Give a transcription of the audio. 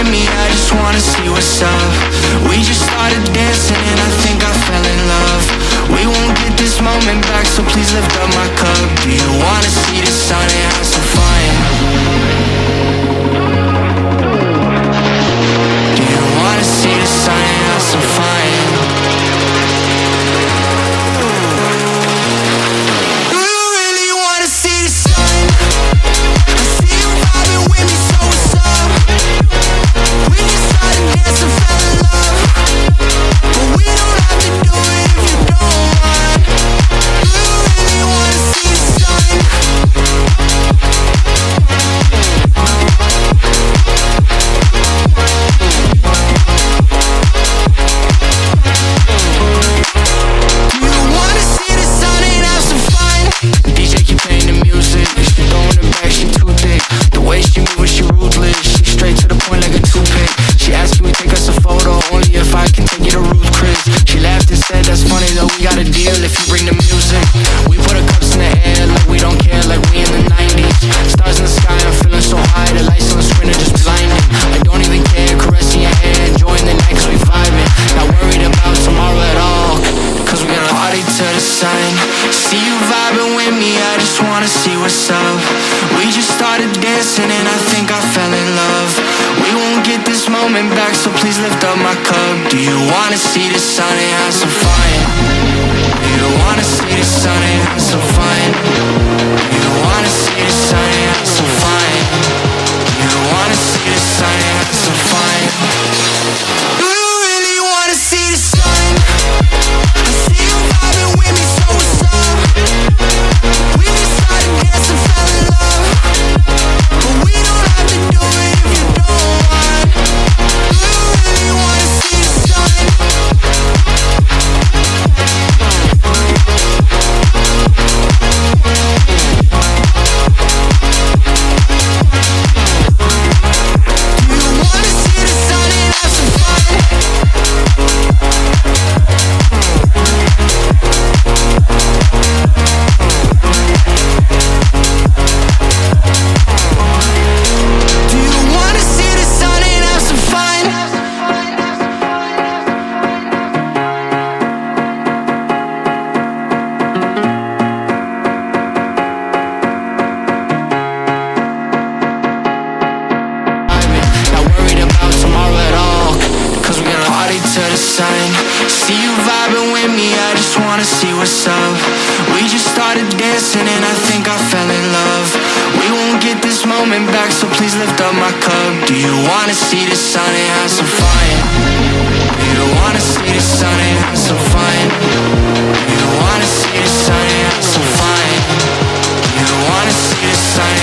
with me, I just wanna see what's up. We just started dancing and I think I fell in love. We won't get this moment back, so please lift up my cup. Do you wanna see the sun and have some fun? Do you wanna see the sun and have some fun? If you bring the music, we put our cups in the air like we don't care, like we in the 90s. Stars in the sky, I'm feeling so high, the lights on the screen are just blinding. I don't even care, caressing your hair, enjoying the night 'cause we vibing. Not worried about tomorrow at all, 'cause we gonna party to the sun. See you vibing with me, I just wanna see what's up. We just started dancing and I think I fell in love. We won't get this moment back, so please lift up my cup. Do you wanna see the sun and have some fun? You wanna see the sun and have some fun. You wanna see the sun and have some fun. You wanna see the sun and have some fun. Do you really wanna see the sun? I see you vibing with me, so what's up? We just started dancing, fell in love, but we don't have to do it if you don't want. Do you really wanna see the sun? See you vibing with me, I just wanna see what's up. We just started dancing and I think I fell in love. We won't get this moment back, so please lift up my cup. Do you wanna see the sun and have some fun? Do you wanna see the sun and have some fun? Do you wanna see the sun and have some fun? Do you wanna see the sun and